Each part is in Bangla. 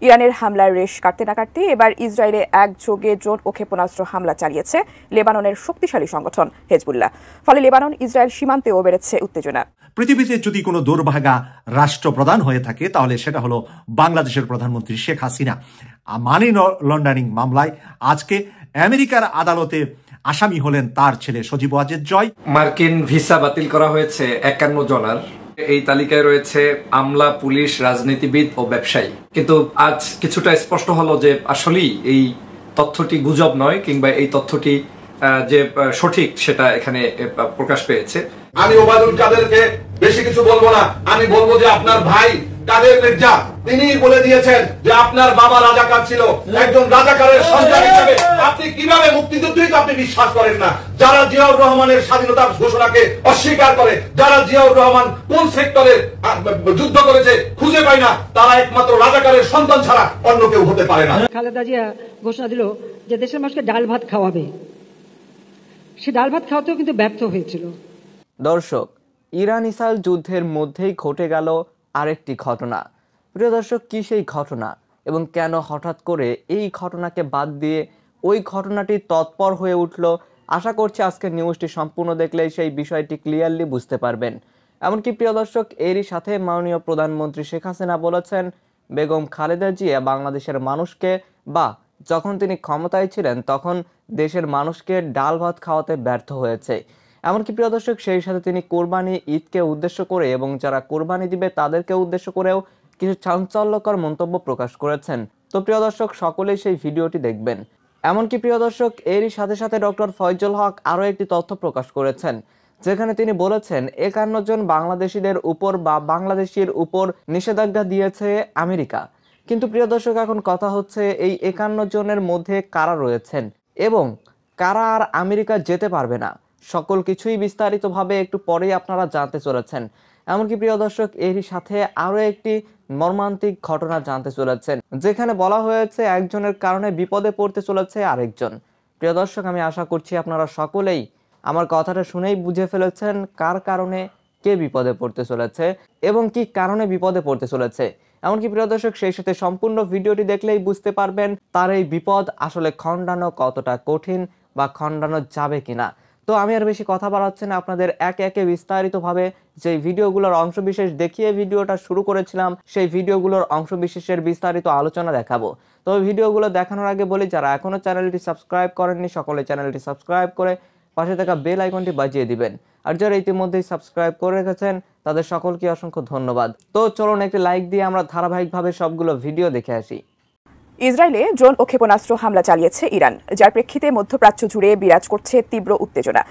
ইরানের হামলার রেশ কাটতে না কাটতে এবার ইসরায়েলে একযোগে ড্রোন ও ক্ষেপণাস্ত্র হামলা চালিয়েছে লেবাননের শক্তিশালী সংগঠন হেজবুল্লাহ। ফলে লেবানন ইসরায়েল সীমান্তেও বেড়েছে উত্তেজনা। পৃথিবীতে যদি কোনো দুর্ভাগা রাষ্ট্রপ্রধান হয়ে থাকে তাহলে সেটা হলো বাংলাদেশের প্রধানমন্ত্রী শেখ হাসিনা। মানি লন্ডারিং মামলায় আজকে আমেরিকার আদালতে আসামি হলেন তার ছেলে সজীব ওয়াজেদ জয়। মার্কিন ভিসা বাতিল করা হয়েছে 51 জনের। এই তালিকায় রয়েছে আমলা, পুলিশ, রাজনীতিবিদ ও ব্যবসায়ী। কিন্তু আজ কিছুটা স্পষ্ট হলো যে আসলেই এই তথ্যটি গুজব নয়, কিংবা এই তথ্যটি যে সঠিক সেটা এখানে প্রকাশ পেয়েছে। আমি ওবায়দুল কাদেরকে বেশি কিছু বলবো না, আমি বলবো যে আপনার ভাই কাদের মির্জা তিনি বলে দিয়েছেন যে আপনার বাবা রাজাকার ছিল। একজন রাজাকারের সন্তান হিসেবে আপনি কিভাবে মুক্তিযুদ্ধই আপনি বিশ্বাস করেন না? যারা জিয়াউর রহমানের স্বাধীনতার ঘোষণাকে অস্বীকার করে, যারা জিয়াউর রহমান কোন সেক্টরে যুদ্ধ করেছে খুঁজে পায় না, তারা একমাত্র রাজাকারের সন্তান ছাড়া অন্য কেউ হতে পারে না। খালেদা জিয়া ঘোষণা দিল যে দেশের মানুষকে ডাল ভাত খাওয়াবে, সে ডাল ভাত খাওয়াতেও কিন্তু ব্যর্থ হয়েছিল। দর্শক, ইরান ইসরায়েল যুদ্ধের মধ্যেই ঘটে গেল আরেকটি ঘটনা। প্রিয় দর্শক, কি সেই ঘটনা এবং কেন হঠাৎ করে এই ঘটনাকে বাদ দিয়ে ওই ঘটনাটি তৎপর হয়ে উঠল? আশা করছি আজকের নিউজটি সম্পূর্ণ দেখলে সেই বিষয়টি ক্লিয়ারলি বুঝতে পারবেন। এমনকি প্রিয় দর্শক, এরই সাথে মাননীয় প্রধানমন্ত্রী শেখ হাসিনা বলেছেন বেগম খালেদা জিয়া বাংলাদেশের মানুষকে, বা যখন তিনি ক্ষমতায় ছিলেন তখন দেশের মানুষকে ডাল ভাত খাওয়াতে ব্যর্থ হয়েছে। এমনকি প্রিয় দর্শক, সেই সাথে তিনি কোরবানি ঈদকে উদ্দেশ্য করে এবং যারা কোরবানি দিবে তাদেরকে উদ্দেশ্য করেও কিছু চাঞ্চল্যকর মন্তব্য প্রকাশ করেছেন। তো প্রিয় দর্শক, সকলেই সেই ভিডিওটি দেখবেন। এমনকি প্রিয় দর্শক, এরই সাথে সাথে ডক্টর ফয়জুল হক আরও একটি তথ্য প্রকাশ করেছেন, যেখানে তিনি বলেছেন 51 জন বাংলাদেশিদের উপর বা বাংলাদেশির উপর নিষেধাজ্ঞা দিয়েছে আমেরিকা। কিন্তু প্রিয় দর্শক, এখন কথা হচ্ছে এই 51 জনের মধ্যে কারা রয়েছেন এবং কারা আর আমেরিকা যেতে পারবে না, সকল কিছুই বিস্তারিতভাবে একটু পরেই আপনারা জানতে চলেছেন। এমনকি প্রিয় দর্শক, এরই সাথে আরো একটি মর্মান্তিক ঘটনা জানতে চলেছেন, যেখানে বলা হয়েছে একজনের কারণে বিপদে পড়তে চলেছে আরেকজন। প্রিয় দর্শক, আমি আশা করছি আপনারা সকলেই আমার কথাটা শুনেই বুঝে ফেলেছেন কার কারণে কে বিপদে পড়তে চলেছে এবং কি কারণে বিপদে পড়তে চলেছে। এমনকি প্রিয় দর্শক, সেই সাথে সম্পূর্ণ ভিডিওটি দেখলেই বুঝতে পারবেন তার এই বিপদ আসলে খণ্ডানো কতটা কঠিন বা খণ্ডানো যাবে কিনা। তো আমি আর বেশি কথা বাড়াচ্ছি না, আপনাদের একে একে বিস্তারিতভাবে যে ভিডিওগুলোর অংশবিশেষ দেখিয়ে ভিডিওটা শুরু করেছিলাম সেই ভিডিওগুলোর অংশবিশেষের বিস্তারিত আলোচনা দেখাবো। তবে ভিডিওগুলো দেখানোর আগে বলি, যারা এখনো চ্যানেলটি সাবস্ক্রাইব করেননি সকলে চ্যানেলটি সাবস্ক্রাইব করে পাশে থাকা বেল আইকনটি বাজিয়ে দিবেন। আর যারা ইতিমধ্যেই সাবস্ক্রাইব করে রেখেছেন তাদের সকলকে অসংখ্য ধন্যবাদ। তো চলুন একটি লাইক দিয়ে আমরা ধারাবাহিকভাবে সবগুলো ভিডিও দেখে আসি। ইসরায়েলে ড্রোন ও ক্ষেপণাস্ত্র হামলা চালিয়েছে ইরান, যার প্রেক্ষিতে মধ্যপ্রাচ্য জুড়ে বিরাজ করছে তীব্র উত্তেজনা।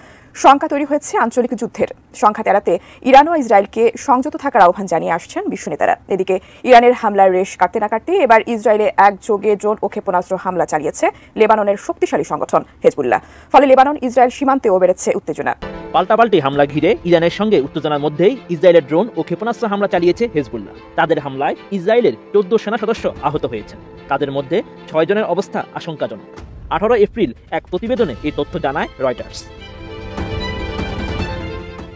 শঙ্কা তৈরি হয়েছে আঞ্চলিক যুদ্ধের। সংঘাত এড়াতে ইরান ও ইসরায়েলকে সংযত থাকার আহ্বান জানিয়ে আসছেন বিশ্ব নেতারা। এদিকে ইরানের হামলার রেশ কাটতে না কাটতে এবার ইসরায়েলে একযোগে ড্রোন ও ক্ষেপণাস্ত্র হামলা চালিয়েছে লেবাননের শক্তিশালী সংগঠন হেজবুল্লাহ। ফলে লেবানন ইসরায়েল সীমান্তেও বেড়েছে উত্তেজনা। পাল্টাপাল্টি হামলা ঘিরে ইরানের সঙ্গে উত্তেজনার মধ্যেই ইসরায়েলের ড্রোন ও ক্ষেপণাস্ত্র হামলা চালিয়েছে হেজবুল্লাহ। তাদের হামলায় ইসরায়েলের 14 সেনা সদস্য আহত হয়েছেন। তাদের মধ্যে 6 জনের অবস্থা আশঙ্কাজনক। 18 এপ্রিল এক প্রতিবেদনে এই তথ্য জানায় রয়টার্স।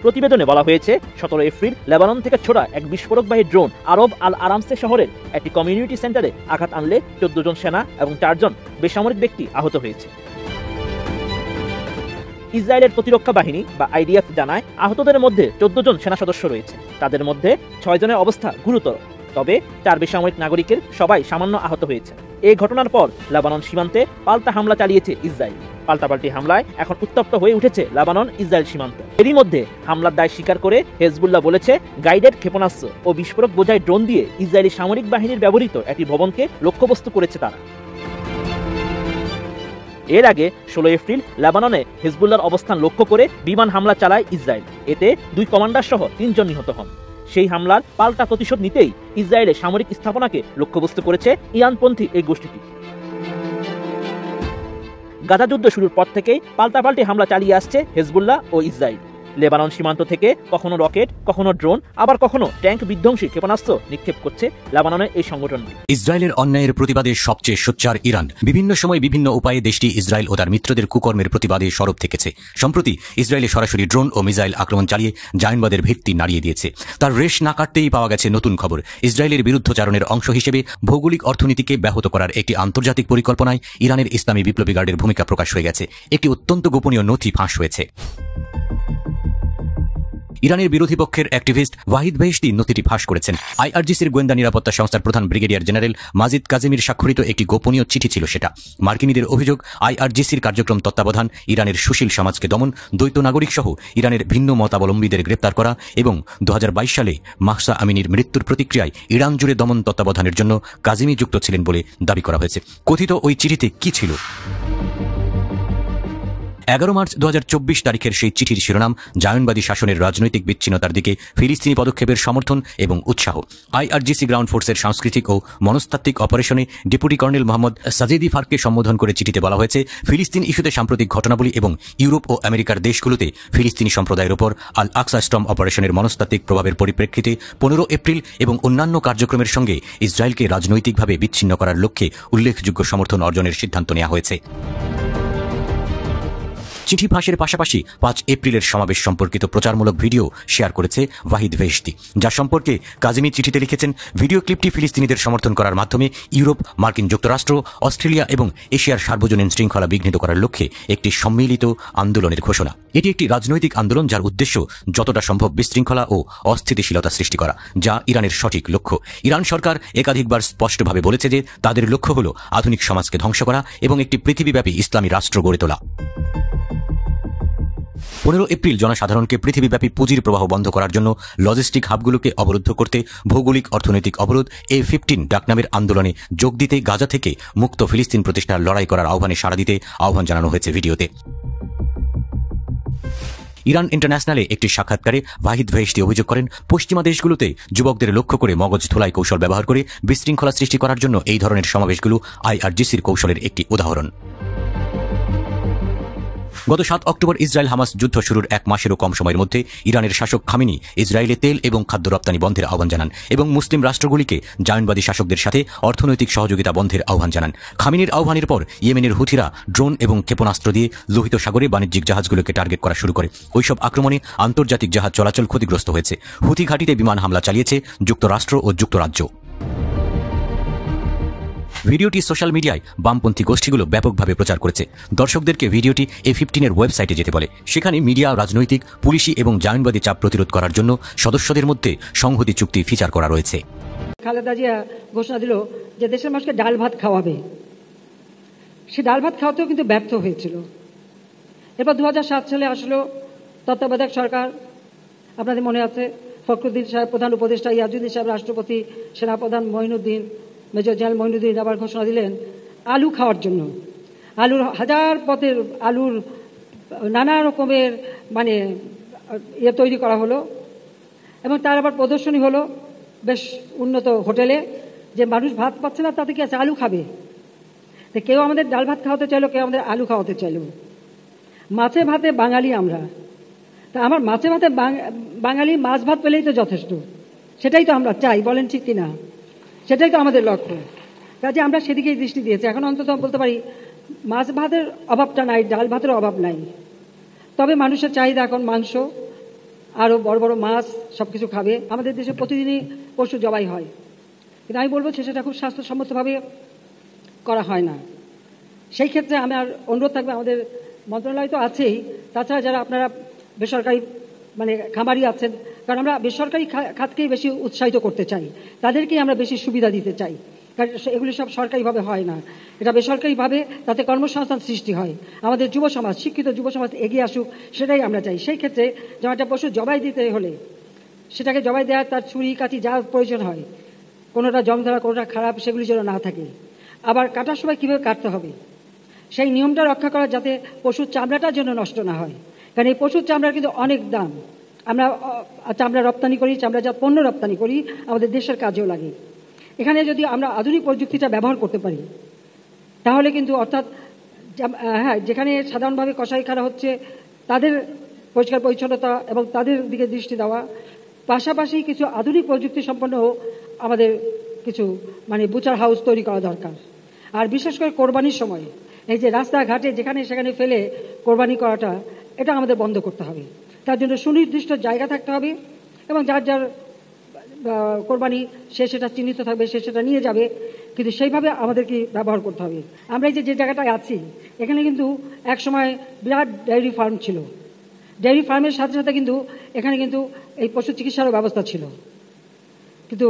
প্রতিবেদনে বলা হয়েছে 17 এপ্রিল লেবানন থেকে ছোড়া এক বিস্ফোরকবাহী ড্রোন আরব আল আরামসে শহরের একটি কমিউনিটি সেন্টারে আঘাত আনলে 14 জন সেনা এবং 4 জন বেসামরিক ব্যক্তি আহত হয়েছে। ইসরায়েলের প্রতিরক্ষা বাহিনী বা আইডিএফ জানায় আহতদের মধ্যে 14 জন সেনা সদস্য রয়েছে। তাদের মধ্যে 6 জনের অবস্থা গুরুতর, তবে 4 বেসামরিক নাগরিকের সবাই সামান্য আহত হয়েছে। এই ঘটনার পর লেবানন সীমান্তে পাল্টা হামলা চালিয়েছে ইসরায়েল। পাল্টাপাল্টি হামলায় এখন উত্তপ্ত হয়ে উঠেছে লেবানন ইসরায়েল সীমান্ত। এরই মধ্যে হামলার দায় স্বীকার করে হেজবুল্লাহ বলেছে গাইডেড ক্ষেপণাস্ত্র ও বিস্ফোরক বোঝাই ড্রোন দিয়ে ইসরায়েলি সামরিক বাহিনীর ব্যবহৃত একটি ভবনকে লক্ষ্যবস্তু করেছে তারা। এর আগে 16 এপ্রিল লেবাননে হেজবুল্লাহর অবস্থান লক্ষ্য করে বিমান হামলা চালায় ইসরায়েল। এতে 2 কমান্ডার সহ 3 জন নিহত হন। সেই হামলার পাল্টা প্রতিশোধ নিতেই ইসরায়েলের সামরিক স্থাপনাকে লক্ষ্যবস্তু করেছে ইরানপন্থী এই গোষ্ঠীটি। গাজা যুদ্ধ শুরুর পর থেকেই পাল্টাপাল্টি হামলা চালিয়ে আসছে হেজবুল্লাহ ও ইসরায়েল। লেবানন সীমান্ত থেকে কখনো রকেট, কখনো ড্রোন, আবার কখনো ট্যাঙ্ক বিধ্বংসী ক্ষেপণাস্ত্র নিক্ষেপ করছে লেবাননের এই সংগঠনটি। ইসরায়েলের অন্যায়ের প্রতিবাদে সবচেয়ে সোচ্চার ইরান। বিভিন্ন সময় বিভিন্ন উপায়ে দেশটি ইসরায়েল ও তার মিত্রদের কুকর্মের প্রতিবাদে সরব থেকেছে। সম্প্রতি ইসরায়েলে সরাসরি ড্রোন ও মিসাইল আক্রমণ চালিয়ে জায়নবাদের ভিত্তি নাড়িয়ে দিয়েছে। তার রেশ না কাটতেই পাওয়া গেছে নতুন খবর। ইসরায়েলের বিরুদ্ধচারণের অংশ হিসেবে ভৌগোলিক অর্থনীতিকে ব্যাহত করার একটি আন্তর্জাতিক পরিকল্পনায় ইরানের ইসলামী বিপ্লবী গার্ডের ভূমিকা প্রকাশ হয়ে গেছে। একটি অত্যন্ত গোপনীয় নথি ফাঁস হয়েছে। ইরানের বিরোধী পক্ষের অ্যাক্টিভিস্ট ওয়াহিদ বেহেশতি নথিটি ফাঁস করেছেন। আইআরজিসির গোয়েন্দা নিরাপত্তা সংস্থার প্রধান ব্রিগেডিয়ার জেনারেল মাজিদ কাজেমির স্বাক্ষরিত একটি গোপনীয় চিঠি ছিল সেটা। মার্কিনীদের অভিযোগ, আইআরজিসির কার্যক্রম তত্ত্বাবধান, ইরানের সুশীল সমাজকে দমন, দ্বৈত নাগরিক সহ ইরানের ভিন্ন মতাবলম্বীদের গ্রেপ্তার করা এবং 2022 সালে মাহসা আমিনির মৃত্যুর প্রতিক্রিয়ায় ইরান জুড়ে দমন তত্ত্বাবধানের জন্য কাজেমি যুক্ত ছিলেন বলে দাবি করা হয়েছে। কথিত ওই চিঠিতে কি ছিল? 11 মার্চ 2024 তারিখের সেই চিঠির শিরোনাম জায়নবাদী শাসনের রাজনৈতিক বিচ্ছিন্নতার দিকে ফিলিস্তিনি পদক্ষেপের সমর্থন এবং উৎসাহ। আইআরজিসি গ্রাউন্ড ফোর্সের সাংস্কৃতিক ও মনস্তাত্ত্বিক অপারেশনে ডেপুটি কর্নেল মোহাম্মদ সাজেদি ফারকে সম্বোধন করে চিঠিতে বলা হয়েছে, ফিলিস্তিন ইস্যুতে সাম্প্রতিক ঘটনাবলী এবং ইউরোপ ও আমেরিকার দেশগুলোতে ফিলিস্তিনি সম্প্রদায়ের ওপর আল আকসা স্টর্ম অপারেশনের মনস্তাত্ত্বিক প্রভাবের পরিপ্রেক্ষিতে 15 এপ্রিল এবং অন্যান্য কার্যক্রমের সঙ্গে ইসরায়েলকে রাজনৈতিকভাবে বিচ্ছিন্ন করার লক্ষ্যে উল্লেখযোগ্য সমর্থন অর্জনের সিদ্ধান্ত নেওয়া হয়েছে। চিঠি ফাঁসের পাশাপাশি 5 এপ্রিলের সমাবেশ সম্পর্কিত প্রচারমূলক ভিডিও শেয়ার করেছে ওয়াহিদ বেহেশতি, যা সম্পর্কে কাজেমি চিঠিতে লিখেছেন, ভিডিও ক্লিপটি ফিলিস্তিনিদের সমর্থন করার মাধ্যমে ইউরোপ, মার্কিন যুক্তরাষ্ট্র, অস্ট্রেলিয়া এবং এশিয়ার সার্বজনীন শৃঙ্খলা বিঘ্নিত করার লক্ষ্যে একটি সম্মিলিত আন্দোলনের ঘোষণা। এটি একটি রাজনৈতিক আন্দোলন যার উদ্দেশ্য যতটা সম্ভব বিশৃঙ্খলা ও অস্থিতিশীলতা সৃষ্টি করা, যা ইরানের সঠিক লক্ষ্য। ইরান সরকার একাধিকবার স্পষ্টভাবে বলেছে যে তাদের লক্ষ্য হল আধুনিক সমাজকে ধ্বংস করা এবং একটি পৃথিবীব্যাপী ইসলামী রাষ্ট্র গড়ে তোলা। 15 এপ্রিল জনসাধারণকে পৃথিবীব্যাপী পুঁজির প্রবাহ বন্ধ করার জন্য লজিস্টিক হাবগুলোকে অবরুদ্ধ করতে ভৌগোলিক অর্থনৈতিক অবরোধ A15 ডাকনামের আন্দোলনে যোগ দিতে গাজা থেকে মুক্ত ফিলিস্তিন প্রতিষ্ঠার লড়াই করার আহ্বানে সাড়া দিতে আহ্বান জানানো হয়েছে ভিডিওতে। ইরান ইন্টারন্যাশনালে একটি সাক্ষাৎকারে ওয়াহিদ বেহেশতি অভিযোগ করেন, পশ্চিমা দেশগুলোতে যুবকদের লক্ষ্য করে মগজ ধোলাই কৌশল ব্যবহার করে বিশৃঙ্খলা সৃষ্টি করার জন্য এই ধরনের সমাবেশগুলো আইআরজিসির কৌশলের একটি উদাহরণ। গত 7 অক্টোবর ইসরায়েল হামাস যুদ্ধ শুরুর 1 মাসেরও কম সময়ের মধ্যে ইরানের শাসক খামেনি ইসরায়েলে তেল এবং খাদ্য রপ্তানি বন্ধের আহ্বান জানান এবং মুসলিম রাষ্ট্রগুলিকে জায়নবাদী শাসকদের সাথে অর্থনৈতিক সহযোগিতা বন্ধের আহ্বান জানান। খামেনির আহ্বানের পর ইয়েমেনের হুথিরা ড্রোন এবং ক্ষেপণাস্ত্র দিয়ে লোহিত সাগরে বাণিজ্যিক জাহাজগুলোকে টার্গেট করা শুরু করে। ওইসব আক্রমণে আন্তর্জাতিক জাহাজ চলাচল ক্ষতিগ্রস্ত হয়েছে। হুথি ঘাঁটিতে বিমান হামলা চালিয়েছে যুক্তরাষ্ট্র ও যুক্তরাজ্য। ভিডিওটি সোশ্যাল মিডিয়ায় বামপন্থী গোষ্ঠীগুলো ব্যাপকভাবে প্রচার করেছে। দর্শকদেরকে ভিডিওটি A15 ওয়েবসাইটে যেতে বলে। সেখানে মিডিয়া, রাজনৈতিক, পুলিশি এবং জায়নবাদী চাপ প্রতিরোধ করার জন্য সদস্যদের মধ্যে সংহতি চুক্তি ফিচার করা রয়েছে। খালেদা জিয়া ঘোষণা দিল যে দেশের মানুষকে ডাল ভাত খাওয়াবে। সে ডাল ভাত খাওয়াতেও কিন্তু ব্যর্থ হয়েছিল। এরপর 2007 সালে আসলো তত্ত্বাবধায়ক সরকার। আপনাদের মনে আছে, ফখরুদ্দিন সাহেব প্রধান উপদেষ্টা, ইয়াজুদ্দিন সাহেব রাষ্ট্রপতি, সেনাপ্রধান মঈনুদ্দিন, মেজর জেনারেল মঈনুদ্দিন আবার ঘোষণা দিলেন আলু খাওয়ার জন্য। আলুর হাজার পথের আলুর নানা রকমের তৈরি করা হলো এবং তার আবার প্রদর্শনী হলো বেশ উন্নত হোটেলে, যে মানুষ ভাত পাচ্ছে না তাতে কি আছে, আলু খাবে। তো কেউ আমাদের ডাল ভাত খাওয়াতে চাইলো, কেউ আমাদের আলু খাওয়াতে চাইলো। মাছে ভাতে বাঙালি আমরা, তা আমার মাছে ভাতে বাঙালি মাছ ভাত পেলেই তো যথেষ্ট। সেটাই তো আমরা চাই, বলেন ঠিক কিনা? সেটাই তো আমাদের লক্ষ্য। কাজে আমরা সেদিকেই দৃষ্টি দিয়েছি। এখন অন্তত বলতে পারি মাছ ভাতের অভাবটা নাই, ডাল ভাতের অভাব নাই। তবে মানুষের চাহিদা এখন মাংস, আরও বড় বড় মাছ সবকিছু খাবে। আমাদের দেশে প্রতিদিনই পশু জবাই হয়, কিন্তু আমি বলবো সেটা খুব স্বাস্থ্যসম্মতভাবে করা হয় না। সেই ক্ষেত্রে আমার অনুরোধ থাকবে, আমাদের মন্ত্রণালয় তো আছেই, তাছাড়া যারা আপনারা বেসরকারি খামারি আছেন, কারণ আমরা বেসরকারি খাতকেই বেশি উৎসাহিত করতে চাই, তাদেরকেই আমরা বেশি সুবিধা দিতে চাই, কারণ এগুলি সব সরকারিভাবে হয় না, এটা বেসরকারিভাবে, তাতে কর্মসংস্থান সৃষ্টি হয়। আমাদের যুব সমাজ, শিক্ষিত যুব সমাজ এগিয়ে আসুক, সেটাই আমরা চাই। সেই ক্ষেত্রে যেমন একটা পশু জবাই দিতে হলে সেটাকে জবাই দেওয়ার তার ছুরি কাঠি যা প্রয়োজন হয়, কোনোটা জং ধরা, কোনোটা খারাপ, সেগুলি যেন না থাকে। আবার কাটার সময় কীভাবে কাটতে হবে সেই নিয়মটা রক্ষা করা, যাতে পশুর চামড়াটার জন্য নষ্ট না হয়। কারণ এই পশুর চামড়ার কিন্তু অনেক দাম। আমরা চামড়া রপ্তানি করি, চামড়াজাত পণ্য রপ্তানি করি, আমাদের দেশের কাজেও লাগে। এখানে যদি আমরা আধুনিক প্রযুক্তিটা ব্যবহার করতে পারি তাহলে কিন্তু, অর্থাৎ হ্যাঁ, যেখানে সাধারণভাবে কসাইখানা হচ্ছে তাদের পরিষ্কার পরিচ্ছন্নতা এবং তাদের দিকে দৃষ্টি দেওয়া, পাশাপাশি কিছু আধুনিক প্রযুক্তি সম্পন্ন আমাদের কিছু বুচার হাউস তৈরি করা দরকার। আর বিশেষ করে কোরবানির সময় এই যে রাস্তাঘাটে যেখানে সেখানে ফেলে কোরবানি করাটা, এটা আমাদের বন্ধ করতে হবে। তার জন্য সুনির্দিষ্ট জায়গা থাকতে হবে এবং যার যার কোরবানি সে সেটা চিহ্নিত থাকবে, সে সেটা নিয়ে যাবে, কিন্তু সেইভাবে আমাদেরকে ব্যবহার করতে হবে। আমরা এই যে জায়গাটায় আছি, এখানে কিন্তু এক সময় বিরাট ডেয়ারি ফার্ম ছিল। ডেয়ারি ফার্মের সাথে সাথে কিন্তু এখানে কিন্তু এই পশু চিকিৎসারও ব্যবস্থা ছিল, কিন্তু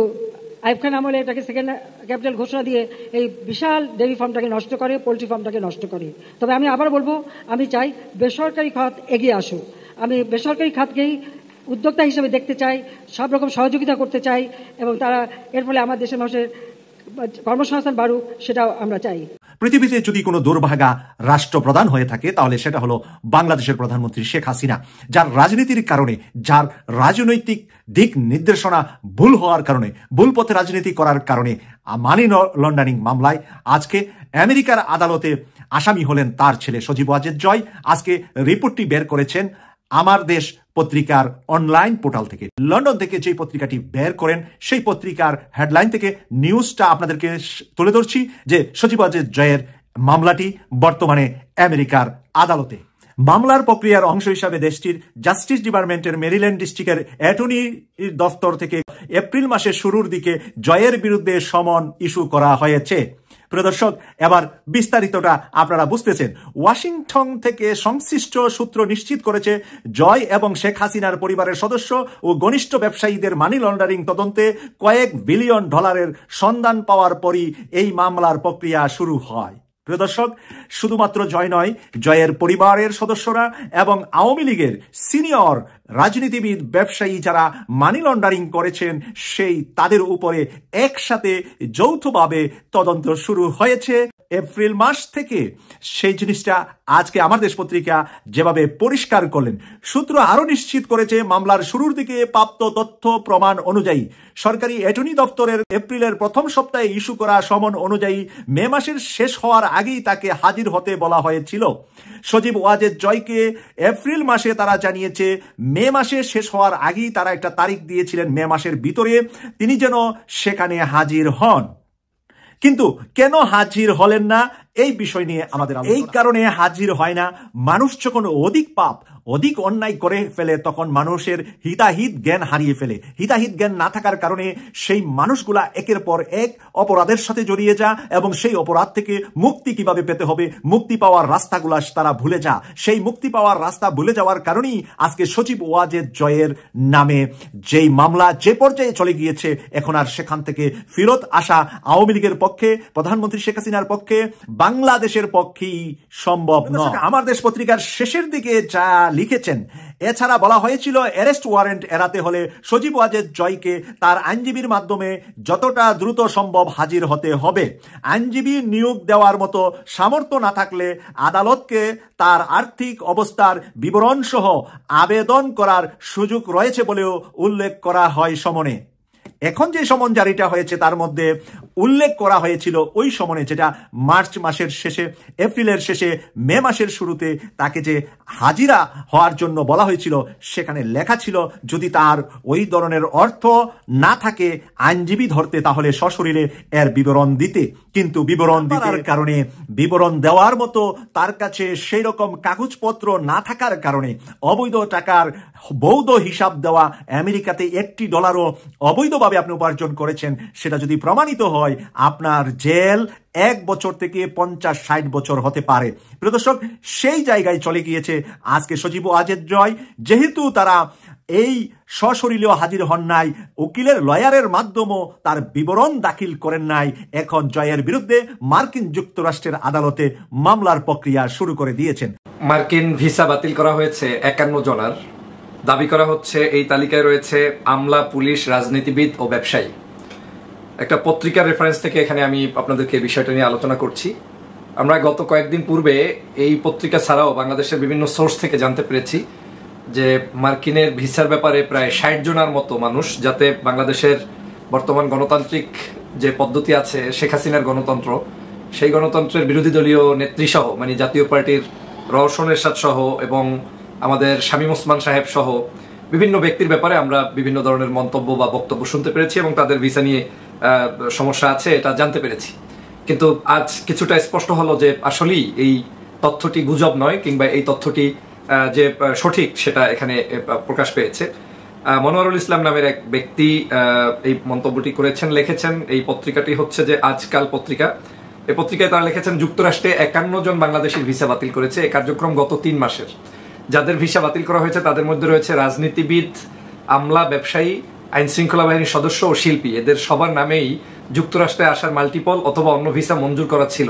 আইয়ুব খান আমলে এটাকে সেকেন্ড ক্যাপিটাল ঘোষণা দিয়ে এই বিশাল ডেয়ারি ফার্মটাকে নষ্ট করে, পোলট্রি ফার্মটাকে নষ্ট করে। তবে আমি আবার বলবো, আমি চাই বেসরকারি খাত এগিয়ে আসুক। আমি বেসরকারি খাতকেই উদ্যোক্তা হিসেবে দেখতে চাই, সব রকম সহযোগিতা করতে চাই এবং তারা এর ফলে আমার দেশের মানুষের কর্মসংস্থান বাড়ুক, সেটাও আমরা চাই। পৃথিবীতে যদি কোনো দুর্ভাগা রাষ্ট্রপ্রধান হয়ে থাকে তাহলে সেটা হলো বাংলাদেশের প্রধানমন্ত্রী শেখ হাসিনা, যার রাজনীতির কারণে, যার রাজনৈতিক দিক নির্দেশনা ভুল হওয়ার কারণে, ভুল পথে রাজনীতি করার কারণে মানি লন্ডারিং মামলায় আজকে আমেরিকার আদালতে আসামি হলেন তার ছেলে সজীব ওয়াজেদ জয়। আজকে রিপোর্টটি বের করেছেন আমার দেশ পত্রিকার অনলাইন পোর্টাল থেকে। লন্ডন থেকে যে পত্রিকাটি বের করেন সেই পত্রিকার হেডলাইন থেকে নিউজটা আপনাদেরকে তুলে ধরছি যে সজীব ওয়াজেদ জয়ের মামলাটি বর্তমানে আমেরিকার আদালতে। মামলার প্রক্রিয়ার অংশ হিসাবে দেশটির জাস্টিস ডিপার্টমেন্টের মেরিল্যান্ড ডিস্ট্রিক্টের অ্যাটর্নি দফতর থেকে এপ্রিল মাসের শুরুর দিকে জয়ের বিরুদ্ধে সমন ইস্যু করা হয়েছে। প্রিয় দর্শক, এবার বিস্তারিতটা আপনারা বুঝতেছেন। ওয়াশিংটন থেকে সংশ্লিষ্ট সূত্র নিশ্চিত করেছে জয় এবং শেখ হাসিনার পরিবারের সদস্য ও ঘনিষ্ঠ ব্যবসায়ীদের মানি লন্ডারিং তদন্তে কয়েক বিলিয়ন ডলারের সন্ধান পাওয়ার পরই এই মামলার প্রক্রিয়া শুরু হয়। প্রিয় দর্শক, শুধুমাত্র জয় নয়, জয়ের পরিবারের সদস্যরা এবং আওয়ামী লীগের সিনিয়র রাজনীতিবিদ, ব্যবসায়ী যারা মানি লন্ডারিং করেছেন সেই তাদের উপরে একসাথে যৌথভাবে তদন্ত শুরু হয়েছে এপ্রিল মাস থেকে। সেই জিনিসটা আজকে আমার দেশ পত্রিকা যেভাবে পরিষ্কার করলেন, সূত্র আরো নিশ্চিত করেছে মামলার শুরুর দিকে প্রাপ্ত তথ্য প্রমাণ অনুযায়ী সরকারি অ্যাটর্নি দপ্তরের এপ্রিলের প্রথম সপ্তাহে ইস্যু করা সমন অনুযায়ী মে মাসের শেষ হওয়ার আগেই তাকে হাজির হতে বলা হয়েছিল। সজীব ওয়াজেদ জয়কে এপ্রিল মাসে তারা জানিয়েছে মে মাসে শেষ হওয়ার আগেই তারা একটা তারিখ দিয়েছিলেন, মে মাসের ভিতরে তিনি যেন সেখানে হাজির হন। কিন্তু কেন হাজির হলেন না এই বিষয় নিয়ে আমাদের এই কারণে হাজির হয় না, মানুষ যখন অধিক পাপ, অধিক অন্যায় করে ফেলে তখন মানুষের হিতাহিত জ্ঞান হারিয়ে ফেলে। হিতাহিত জ্ঞান না থাকার কারণে সেই মানুষগুলা একের পর এক অপরাধের সাথে জড়িয়ে যা এবং সেই অপরাধ থেকে মুক্তি কিভাবে পেতে হবে, মুক্তি পাওয়ার রাস্তাগুলা তারা ভুলে যা। সেই মুক্তি পাওয়ার রাস্তা ভুলে যাওয়ার কারণেই আজকে সজীব ওয়াজেদ জয়ের নামে যেই মামলা যে পর্যায়ে চলে গিয়েছে, এখন আর সেখান থেকে ফেরত আসা আওয়ামী লীগের পক্ষে, প্রধানমন্ত্রী শেখ হাসিনার পক্ষে, বাংলাদেশের পক্ষেই সম্ভব নয়। আমার দেশ পত্রিকার শেষের দিকে যা লিখেছেন, এছাড়া বলা হয়েছিল অ্যারেস্ট ওয়ারেন্ট এড়াতে হলে সজীব ওয়াজেদ জয়কে তার আইনজীবীর মাধ্যমে যতটা দ্রুত সম্ভব হাজির হতে হবে। আইনজীবী নিয়োগ দেওয়ার মতো সামর্থ্য না থাকলে আদালতকে তার আর্থিক অবস্থার বিবরণ সহ আবেদন করার সুযোগ রয়েছে বলেও উল্লেখ করা হয় সমনে। এখন যে সমন জারিটা হয়েছে তার মধ্যে উল্লেখ করা হয়েছিল ওই সমনে, যেটা মার্চ মাসের শেষে, এপ্রিলের শেষে, মে মাসের শুরুতে তাকে যে হাজিরা হওয়ার জন্য বলা হয়েছিল, সেখানে লেখা ছিল যদি তার ওই ধরনের অর্থ না থাকে আইনজীবী ধরতে, তাহলে সশরীরে এর বিবরণ দিতে। কিন্তু বিবরণ দেওয়ার কারণে, বিবরণ দেওয়ার মতো তার কাছে সেই রকম কাগজপত্র না থাকার কারণে অবৈধ টাকার বৈধ হিসাব দেওয়া, আমেরিকাতে $1 অবৈধভাবে আপনি উপার্জন করেছেন, সেটা যদি প্রমাণিত হয় আপনার জেল 1 বছর থেকে 50-60 বছর হতে পারে। প্রিয় দর্শক, সেই জায়গায় চলে গিয়েছে আজকে সজীব ওয়াজেদ জয়। যেহেতু তারা এই সশরীরেও হাজির হন নাই, উকিলের লয়ারের মাধ্যমেও তার বিবরণ দাখিল করেন নাই, এখন জয়ের বিরুদ্ধে মার্কিন যুক্তরাষ্ট্রের আদালতে মামলার প্রক্রিয়া শুরু করে দিয়েছেন। মার্কিন ভিসা বাতিল করা হয়েছে 51 জনার। দাবি করা হচ্ছে এই তালিকায় রয়েছে আমলা, পুলিশ, রাজনীতিবিদ ও ব্যবসায়ী। একটা পত্রিকার রেফারেন্স থেকে এখানে আমি আপনাদেরকে বিষয়টা নিয়ে আলোচনা করছি। আমরা গত কয়েকদিন পূর্বে এই পত্রিকা ছাড়াও বাংলাদেশের বিভিন্ন সোর্স থেকে জানতে পেরেছি যে মার্কিনের ভিসার ব্যাপারে প্রায় 60 জনের মতো মানুষ, যাতে বাংলাদেশের বর্তমান গণতান্ত্রিক যে পদ্ধতি আছে, শেখ হাসিনার গণতন্ত্র, সেই গণতন্ত্রের বিরোধী দলীয় নেত্রী সহ, মানে জাতীয় পার্টির রওশন এরশাদ সহ এবং আমাদের শামীম ওসমান সাহেব সহ বিভিন্ন ব্যক্তির ব্যাপারে আমরা বিভিন্ন ধরনের মন্তব্য বা বক্তব্য শুনতে পেরেছি এবং তাদের ভিসা নিয়ে সমস্যা আছে এটা জানতে পেরেছি। কিন্তু আজ কিছুটা স্পষ্ট হলো যে আসলেই এই তথ্যটি গুজব নয়, কিংবা এই তথ্যটি যে সঠিক সেটা এখানে প্রকাশ পেয়েছে। মনোয়ারুল ইসলাম নামের এক ব্যক্তি এই মন্তব্যটি করেছেন, লিখেছেন। এই পত্রিকাটি হচ্ছে যে আজকাল পত্রিকা। এই পত্রিকায় তারা লিখেছেন, যুক্তরাষ্ট্রে 51 জন বাংলাদেশের ভিসা বাতিল করেছে। এই কার্যক্রম গত 3 মাসের। যাদের ভিসা বাতিল করা হয়েছে তাদের মধ্যে রয়েছে রাজনীতিবিদ, আমলা, ব্যবসায়ী, আইন শৃঙ্খলা বাহিনীর সদস্য ও শিল্পী। এদের সবার নামেই যুক্তরাষ্ট্রে আসার মাল্টিপল অথবা অন্য ভিসা মঞ্জুর করা ছিল।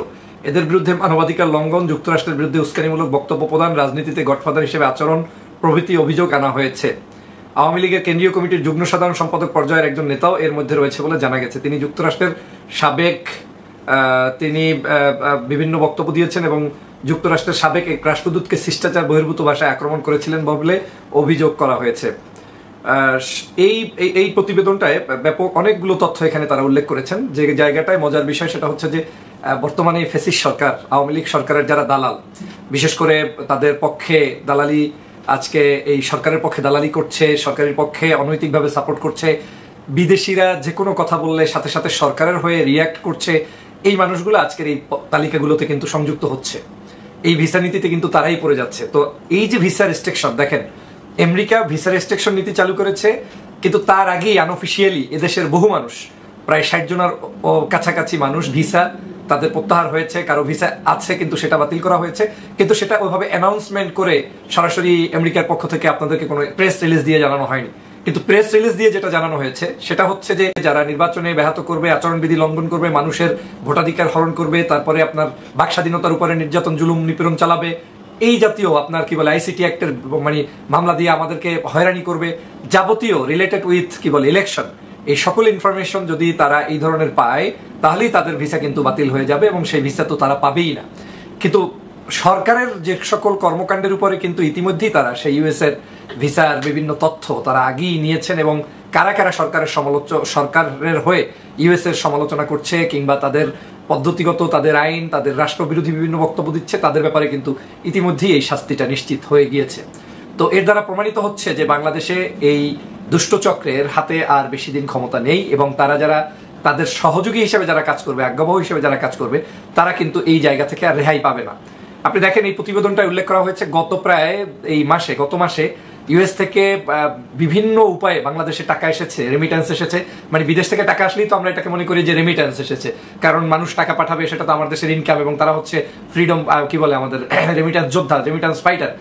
এদের বিরুদ্ধে মানবাধিকার লঙ্ঘন, যুক্তরাষ্ট্রের বিরুদ্ধে উস্কানিমূলক বক্তব্য প্রদান, রাজনীতিতে গডফাদার হিসেবে আচরণ প্রভৃতি অভিযোগ আনা হয়েছে। আওয়ামী লীগের কেন্দ্রীয় কমিটির যুগ্ম সাধারণ সম্পাদক পর্যায়ের একজন নেতাও এর মধ্যে রয়েছে বলে জানা গেছে। তিনি যুক্তরাষ্ট্রের সাবেক তিনি বিভিন্ন বক্তব্য দিয়েছেন এবং যুক্তরাষ্ট্রের সাবেক এক রাষ্ট্রদূতকে শিষ্টাচার বহির্ভূত ভাষায় আক্রমণ করেছিলেন বলে অভিযোগ করা হয়েছে। এই প্রতিবেদনটায় ব্যাপক অনেকগুলো তথ্য এখানে তারা উল্লেখ করেছেন। যে জায়গাটায় মজার বিষয় সেটা হচ্ছে যে বর্তমানে ফ্যাসিস্ট সরকার, আওয়ামী লীগ সরকারের যারা দালাল, বিশেষ করে তাদের পক্ষে দালালি, আজকে এই সরকারের পক্ষে দালালি করছে, সরকারের পক্ষে অনৈতিকভাবে সাপোর্ট করছে, বিদেশিরা যে কোনো কথা বললে সাথে সাথে সরকারের হয়ে রিয়াক্ট করছে, এই মানুষগুলো আজকের এই তালিকাগুলোতে কিন্তু সংযুক্ত হচ্ছে। এই ভিসা নীতিতে কিন্তু তারাই পড়ে যাচ্ছে। তো এই যে ভিসা রেস্ট্রিকশন, দেখেন আমেরিকা ভিসা রেস্ট্রিকশন নীতি চালু করেছে, কিন্তু তার আগেই আনঅফিসিয়ালি এদেশের বহু মানুষ, প্রায় 60 জনের কাছাকাছি মানুষ ভিসা তাদের প্রত্যাহার হয়েছে। কারো ভিসা আছে কিন্তু সেটা বাতিল করা হয়েছে, কিন্তু সেটা ওইভাবে অ্যানাউন্সমেন্ট করে সরাসরি আমেরিকার পক্ষ থেকে আপনাদেরকে কোনো প্রেস রিলিজ দিয়ে জানানো হয়নি। কিন্তু প্রেস রিলিজ দিয়ে যেটা জানানো হয়েছে সেটা হচ্ছে যে যারা নির্বাচনে ব্যাহত করবে, আচরণবিধি লঙ্ঘন করবে, মানুষের ভোটাধিকার হরণ করবে, তারপরে আপনার বাক স্বাধীনতার উপরে নির্যাতন, জুলুম, নিপীড়ন চালাবে, এই জাতীয় আপনার কি বলে আইসিটি অ্যাক্টের মানে মামলা দিয়ে আমাদেরকে হয়রানি করবে, যাবতীয় রিলেটেড উইথ কি বলে ইলেকশন, এই সকল ইনফরমেশন যদি তারা এই ধরনের পায় তাহলেই তাদের ভিসা কিন্তু বাতিল হয়ে যাবে এবং সেই ভিসা তো তারা পাবেই না। কিন্তু সরকারের যে সকল কর্মকাণ্ডের উপরে কিন্তু ইতিমধ্যেই তারা সেই ইউএস এর ভিসার বিভিন্ন তথ্য তারা আগেই নিয়েছেন এবং কারা কারা সরকারের হয়ে ইউএস এর সমালোচনা করছে কিংবা তাদের পদ্ধতিগত, তাদের আইন, তাদের রাষ্ট্রবিরোধী বিভিন্ন বক্তব্য দিচ্ছে, তাদের ব্যাপারে কিন্তু ইতিমধ্যেই এই শাস্তিটা নিশ্চিত হয়ে গিয়েছে। তো এর দ্বারা প্রমাণিত হচ্ছে যে বাংলাদেশে এই দুষ্টচক্রের হাতে আর বেশি দিন ক্ষমতা নেই এবং তারা যারা তাদের সহযোগী হিসেবে যারা কাজ করবে, আজ্ঞাবহ হিসেবে যারা কাজ করবে, তারা কিন্তু এই জায়গা থেকে আর রেহাই পাবে না। আপনি দেখেন এই প্রতিবেদনটায় উল্লেখ করা হয়েছে গত মাসে ইউএস থেকে বিভিন্ন উপায়ে বাংলাদেশে টাকা এসেছে, রেমিটেন্স এসেছে। মানে বিদেশ থেকে টাকা আসলেই তো আমরা এটাকে মনে করি যে রেমিটেন্স এসেছে, কারণ মানুষ টাকা পাঠাবে, সেটা তো আমার দেশের ইনকাম এবং তারা হচ্ছে ফ্রিডম কি বলে আমাদের রেমিটেন্স যোদ্ধা, রেমিটেন্স ফাইটার।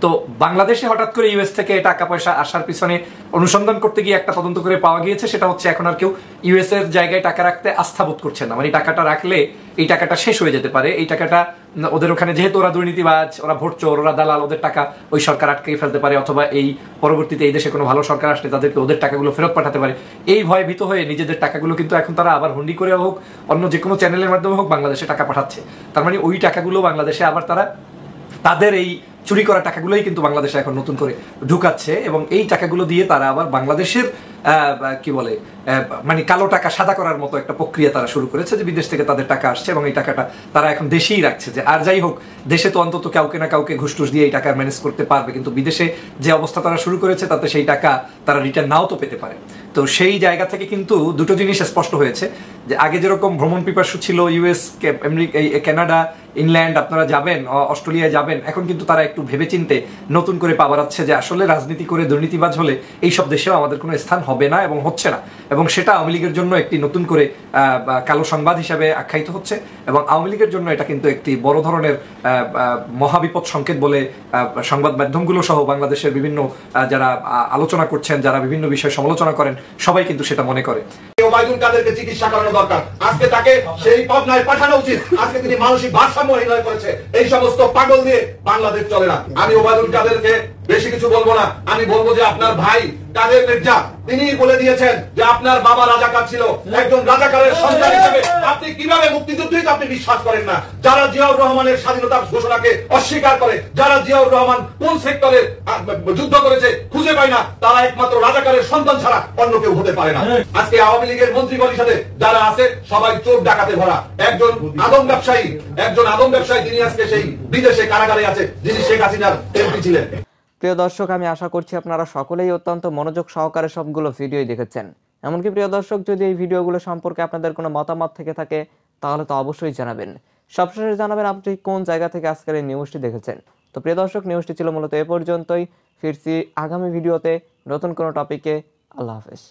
তো বাংলাদেশে হঠাৎ করে ইউএস থেকে টাকা পয়সা আসার পিছনে অনুসন্ধান করতে গিয়ে একটা তদন্ত করে পাওয়া গিয়েছে, সেটা হচ্ছে এখন আর কেউ ইউএস এর জায়গায় টাকা রাখতে আস্থা বোধ করছে না। মানে টাকাটা রাখলে এই টাকাটা শেষ হয়ে যেতে পারে, এই টাকাটা ওদের ওখানে যেহেতু ওরা দুর্নীতিবাজ, ওরা ভোট চোর, ওরা দালাল, ওদের টাকা ওই সরকার আটকে ফেলতে পারে, অথবা এই পরবর্তীতে এই দেশে কোনো ভালো সরকার আসলে তাদেরকে ওদের টাকাগুলো ফেরত পাঠাতে পারে। এই ভয়ে ভীত হয়ে নিজেদের টাকাগুলো কিন্তু এখন তারা আবার হুন্ডি করে হোক, অন্য যে কোনো চ্যানেলের মাধ্যমে হোক বাংলাদেশে টাকা পাঠাচ্ছে। তার মানে ওই টাকাগুলো বাংলাদেশে আবার তারা তাদের এই চুরি করা টাকাগুলোই কিন্তু বাংলাদেশে এখন নতুন করে ঢুকাচ্ছে এবং এই টাকাগুলো দিয়ে তারা আবার বাংলাদেশের কি বলে মানে কালো টাকা সাদা করার মতো একটা প্রক্রিয়া তারা শুরু করেছে, যে বিদেশ থেকে তাদের টাকা আসছে এবং এই টাকাটা তারা এখন দেশেই রাখছে। যে আর যাই হোক, দেশে তো অন্তত কাউকে না কাউকে ঘুষ টুস দিয়ে এই টাকা ম্যানেজ করতে পারবে, কিন্তু বিদেশে যে অবস্থা তারা শুরু করেছে তাতে সেই টাকা তারা রিটার্ন নাও তো পেতে পারে। তো সেই জায়গা থেকে কিন্তু দুটো জিনিস স্পষ্ট হয়েছে, যে আগে যেরকম ভ্রমণ পিপাসু ছিল ইউএস, কানাডা, ইংল্যান্ড আপনারা যাবেন, অস্ট্রেলিয়ায় যাবেন, এখন কিন্তু তারা একটু ভেবেচিন্তে নতুন করে পাওয়াচ্ছে যে আসলে রাজনীতি করে দুর্নীতিবাজ হলে এইসব দেশেও আমাদের কোনো স্থান হবে না এবং হচ্ছে না, এবং সেটা আওয়ামী লীগের জন্য একটি নতুন করে কালো সংবাদ হিসাবে আখ্যায়িত হচ্ছে এবং আওয়ামী লীগের জন্য এটা কিন্তু একটি বড় ধরনের মহাবিপদ সংকেত বলে সংবাদ মাধ্যমগুলো সহ বাংলাদেশের বিভিন্ন যারা আলোচনা করছেন, যারা বিভিন্ন বিষয়ে সমালোচনা করেন, সবাই কিন্তু সেটা মনে করে। ওবায়দুল কাদেরকে চিকিৎসা করানো দরকার, আজকে তাকে সেই পাবনায় পাঠানো উচিত। আজকে তিনি মানসিক ভারসাম্যহীন হয়ে পড়েছে। এই সমস্ত পাগল দিয়ে বাংলাদেশ চলে না। আমি ওবায়দুল কাদেরকে বেশি কিছু বলবো না, আমি বলবো যে আপনার ভাই কাদের মির্জা তিনি বলে দিয়েছেন যে আপনার বাবা রাজাকার ছিল, একজন রাজাকারের সন্তান হিসেবে আপনি কিভাবে মুক্তিযুদ্ধই আপনি বিশ্বাস করেন না? যারা জিয়াউর রহমানের স্বাধীনতার ঘোষণাকে অস্বীকার করে, যারা জিয়াউর রহমান কোন সেক্টরে যুদ্ধ করেছে খুঁজে পায় না, তারা একমাত্র রাজাকারের সন্তান ছাড়া অন্য কেউ হতে পারে না। আজকে আওয়ামী লীগের মন্ত্রী পরিষদে যারা আছে সবাই চোর ডাকাতে ভরা। একজন আদম ব্যবসায়ী তিনি আজকে সেই বিদেশে কারাগারে আছে, যিনি শেখ হাসিনার এমপি ছিলেন। প্রিয় দর্শক, আমি আশা করছি আপনারা সকলেই অত্যন্ত মনোযোগ সহকারে সবগুলো ভিডিওই দেখেছেন। এমনকি প্রিয় দর্শক, যদি এই ভিডিওগুলো সম্পর্কে আপনাদের কোনো মতামত থেকে থাকে তাহলে তো অবশ্যই জানাবেন। সবশেষে জানাবেন আপনি কোন জায়গা থেকে আজকের এই নিউজটি দেখেছেন। তো প্রিয় দর্শক, নিউজটি ছিল মূলত এ পর্যন্তই। ফিরছি আগামী ভিডিওতে নতুন কোনো টপিকে। আল্লাহ হাফেজ।